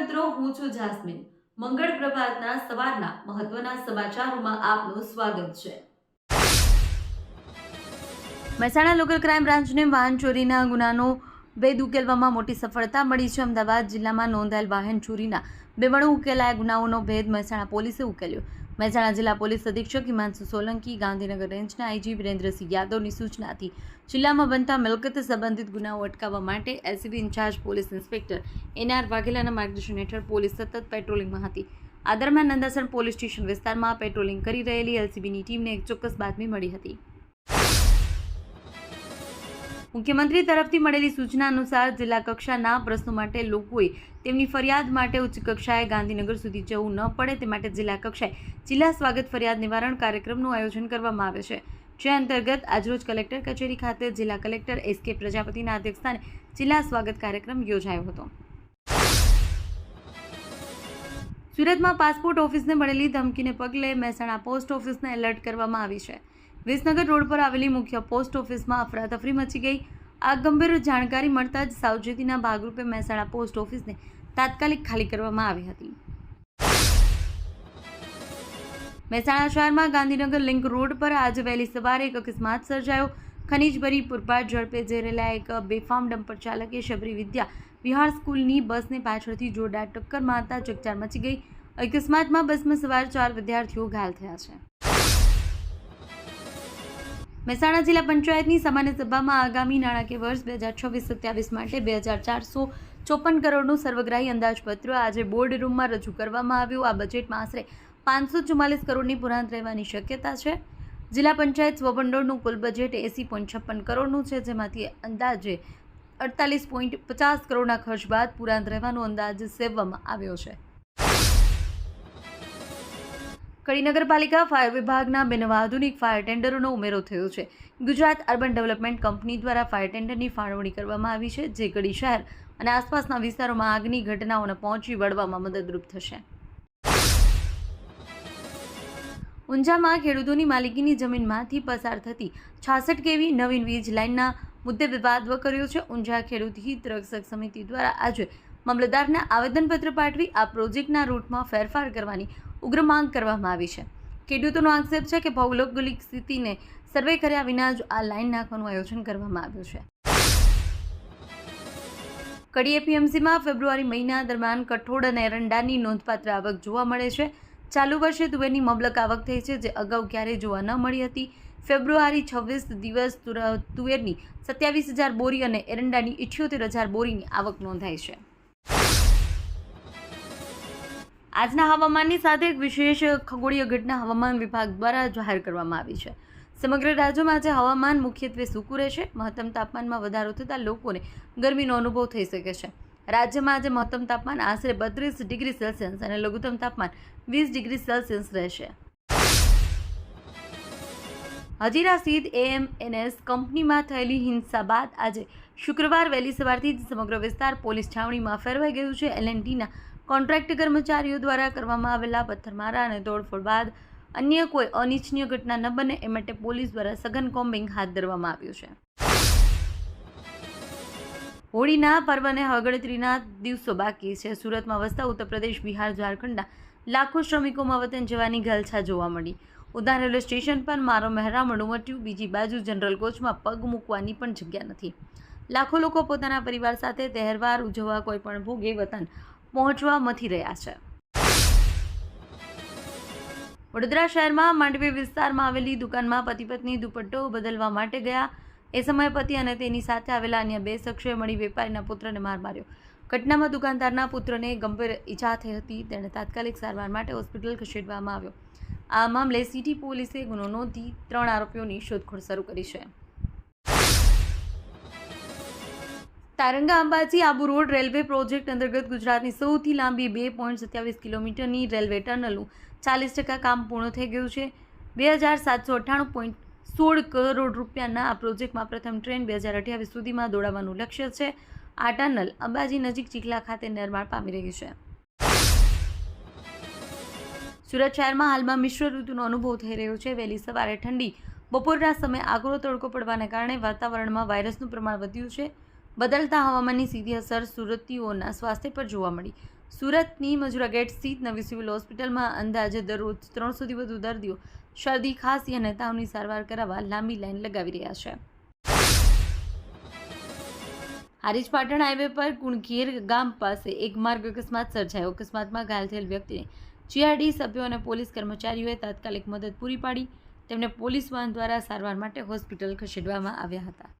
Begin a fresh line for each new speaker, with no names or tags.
મિત્રો, હું છું જાસ્મીન. મંગળ પ્રભાતના સવારના મહત્વના સમાચારોમાં આપનું સ્વાગત છે. મહેસાણા લોકલ ક્રાઇમ બ્રાન્ચને વાહન ચોરીના ગુનાનો ભેદ ઉકેલવામાં મોટી સફળતા મળી છે. અમદાવાદ જિલ્લામાં નોંધાયેલ વાહન ચોરીના બેવડું ઉકેલાયા ગુનાઓનો ભેદ મહેસાણા પોલીસે ઉકેલ્યો. મહેસાણા જિલ્લા પોલીસ અધિક્ષક હિમાંશુ સોલંકી, ગાંધીનગર રેન્જના આઈજી વિરેન્દ્રસિંહ યાદવની સૂચનાથી જિલ્લામાં બનતા મિલકત સંબંધિત ગુનાઓ અટકાવવા માટે LCB in-charge police inspector NR વાઘેલાના માર્ગદર્શન હેઠળ પોલીસ સતત પેટ્રોલિંગમાં હતી. આ દરમિયાન નંદાસણ પોલીસ સ્ટેશન વિસ્તારમાં પેટ્રોલિંગ કરી રહેલી એલસીબીની ટીમને એક ચોક્કસ બાતમી મળી હતી. મુખ્યમંત્રી તરફથી મળેલી સૂચના અનુસાર જિલ્લા કક્ષાના પ્રશ્નો માટે લોકોએ તેમની ફરિયાદ માટે ઉચ્ચ કક્ષાએ ગાંધીનગર સુધી જવું ન પડે તે માટે જિલ્લા કક્ષાએ જિલ્લા સ્વાગત ફરિયાદ નિવારણ કાર્યક્રમનું આયોજન કરવામાં આવે છે. જે અંતર્ગત આજરોજ કલેક્ટર કચેરી ખાતે જિલ્લા કલેક્ટર એસ.કે. પ્રજાપતિના અધ્યક્ષસ્થાને જિલ્લા સ્વાગત કાર્યક્રમ યોજાયો હતો. સુરતમાં પાસપોર્ટ ઓફિસને મળેલી ધમકીને પગલે મહેસાણા પોસ્ટ ઓફિસને એલર્ટ કરવામાં આવી છે. વિસનગર રોડ પર આવેલી મુખ્ય પોસ્ટ ઓફિસમાં અફરાતફરી મચી ગઈ. આ ગંભીર જાણકારી મળતા જ સાવચેતીના ભાગરૂપે મહેસાણા પોસ્ટ ઓફિસને તાત્કાલિક ખાલી કરવામાં આવી હતી. મહેસાણા શહેરમાં ગાંધીનગર લિંક રોડ પર આજે વહેલી સવારે એક અકસ્માત સર્જાયો. ખનીજભરી પૂરપાટ ઝડપે જઈ રહેલા એક બેફામ ડમ્પર ચાલકે શબરી વિદ્યા વિહાર સ્કૂલની બસને પાછળથી જોરદાર ટક્કર મારતા ચકચાર મચી ગઈ. અકસ્માતમાં બસમાં સવાર 4 વિદ્યાર્થીઓ ઘાયલ થયા છે. મહેસાણા જિલ્લા પંચાયતની સામાન્ય સભામાં આગામી નાણાકીય વર્ષ 2026-27 માટે 2454 કરોડનું સર્વગ્રાહી અંદાજપત્ર આજે બોર્ડ રૂમમાં રજૂ કરવામાં આવ્યું. આ બજેટમાં આશરે 544 કરોડની પુરાંત રહેવાની શક્યતા છે. જિલ્લા પંચાયત સ્વભંડોળનું કુલ બજેટ 80.56 કરોડનું છે, જેમાંથી અંદાજે 48.50 કરોડના ખર્ચ બાદ પુરાંત રહેવાનો અંદાજ સેવવામાં આવ્યો છે. કડી નગરપાલિકા ફાયર વિભાગના બે નવા આધુનિક ફાયર ટેન્ડરોનો ઉમેરો થયો છે. ગુજરાત અર્બન ડેવલપમેન્ટ કંપની દ્વારા ફાયર ટેન્ડરની ફાળવણી કરવામાં આવી છે, જે કડી શહેર અને આસપાસના વિસ્તારોમાં આગની ઘટનાઓને પહોંચી વળવામાં મદદરૂપ થશે. ઊંઝામાં ખેડૂતોની માલિકીની જમીનમાંથી પસાર થતી 66 kV નવીન વીજ લાઇનના મુદ્દે વિવાદ વકર્યો છે. ઊંઝા ખેડૂત હિત રક્ષક સમિતિ દ્વારા આજે મામલતદારને આવેદનપત્ર પાઠવી આ પ્રોજેક્ટના રૂટમાં ફેરફાર કરવાની ઉગ્ર માંગ કરવામાં આવી છે. ખેડૂતોનો આક્ષેપ છે કે ભૌગોલિક સ્થિતિને સર્વે કર્યા વિના જ આ લાઇન નાખવાનું આયોજન કરવામાં આવ્યું છે. કડી એપીએમસીમાં ફેબ્રુઆરી મહિના દરમિયાન કઠોળ અને એરંડાની નોંધપાત્ર આવક જોવા મળે છે. ચાલુ વર્ષે તુવેરની મબલક આવક થઈ છે, જે અગાઉ ક્યારેય જોવા ન મળી હતી. ફેબ્રુઆરી 26 દિવસ તુવેરની 27,000 બોરી અને એરંડાની 78,000 બોરીની આવક નોંધાઈ છે. આજના હવામાનની સાથે એક વિશેષ ખગોળીય ઘટના હવામાન વિભાગ દ્વારા જાહેર કરવામાં આવી છે. સમગ્ર રાજ્યમાં આજે હવામાન મુખ્યત્વે સૂકું રહેશે. મહત્તમ તાપમાનમાં વધારો થતાં લોકોને ગરમીનો અનુભવ થઈ શકે છે. રાજ્યમાં આજે મહત્તમ તાપમાન આશરે 32 ડિગ્રી સેલ્સિયસ અને લઘુત્તમ તાપમાન 20 ડિગ્રી સેલ્સિયસ રહેશે. હજીરા સ્થિત એએમએનએસ કંપનીમાં થયેલી હિંસા બાદ આજે શુક્રવાર વહેલી સવારથી જ સમગ્ર વિસ્તાર પોલીસ છાવણીમાં ફેરવાઈ ગયું છે. એલએનટીના કોન્ટ્રાક્ટ કર્મચારીઓ દ્વારા કરવામાં આવેલા પથ્થરમારા અને તોડફોડ બાદ અન્ય કોઈ અનિચ્છનીય ઘટના ન બને એ માટે પોલીસ દ્વારા સઘન કોમ્બિંગ હાથ ધરવામાં આવ્યું છે. હોળીના પર્વને હવે ગણતરીના દિવસો બાકી છે. સુરતમાં વસતા ઉત્તર પ્રદેશ, બિહાર, ઝારખંડના લાખો શ્રમિકોમાં વતન જવાની ઘલછા જોવા મળી. ઉધના રેલવે સ્ટેશન પર મારો મહેરામણ ઉમટ્યું. બીજી બાજુ જનરલ કોચમાં પગ મૂકવાની પણ જગ્યા નથી. લાખો લોકો પોતાના પરિવાર સાથે તહેવાર ઉજવવા કોઈ પણ ભોગે વતન પહોંચવા મથી રહ્યા છે. વડોદરા શહેરમાં માંડવી વિસ્તારમાં આવેલી દુકાનમાં પતિ પત્ની દુપટ્ટો બદલવા માટે ગયા. એ સમયે પતિ અને તેની સાથે આવેલા અન્ય 2 શખ્સોએ મળી વેપારીના પુત્રને માર માર્યો. ઘટનામાં દુકાનદારના પુત્રને ગંભીર ઈજા થઈ હતી. તેણે તાત્કાલિક સારવાર માટે હોસ્પિટલ ખસેડવામાં આવ્યો. આ મામલે સિટી પોલીસે ગુનો નોંધી 3 આરોપીઓની શોધખોળ શરૂ કરી છે. Taranga Ambaji Abu road railway project અંતર્ગત ગુજરાતની સૌથી લાંબી 2.27 કિલોમીટરની રેલવે ટનલનું 40% કામ પૂર્ણ થઈ ગયું છે. 2,798.16 કરોડ રૂપિયાના આ પ્રોજેક્ટમાં પ્રથમ ટ્રેન 2028 સુધીમાં દોડાવવાનું લક્ષ્ય છે. આ ટનલ અંબાજી નજીક ચીખલા ખાતે નિર્માણ પામી રહી છે. સુરત શહેરમાં હાલમાં મિશ્ર ઋતુનો અનુભવ થઈ રહ્યો છે. વહેલી સવારે ઠંડી, બપોરના સમયે આકરો તડકો પડવાને કારણે વાતાવરણમાં વાયરસનું પ્રમાણ વધ્યું છે. બદલતા હવામાનની સીધી અસર સુરતીઓના સ્વાસ્થ્ય પર જોવા મળી. સુરતની મજુરા ગેટ સ્થિત નવી સિવિલ હોસ્પિટલમાં અંદાજે દરરોજ 300થી વધુ દર્દીઓ શરદી ખાંસી અને તાવની સારવાર કરાવવા લાંબી લાઈન લગાવી રહ્યા છે. હારીજ પાટણ હાઈવે પર કુણખીર ગામ પાસે એક માર્ગ અકસ્માત સર્જાયો. અકસ્માતમાં ઘાયલ થયેલ વ્યક્તિને જીઆરડી સભ્યો અને પોલીસ કર્મચારીઓએ તાત્કાલિક મદદ પૂરી પાડી તેમને પોલીસ વાહન દ્વારા સારવાર માટે હોસ્પિટલ ખસેડવામાં આવ્યા હતા.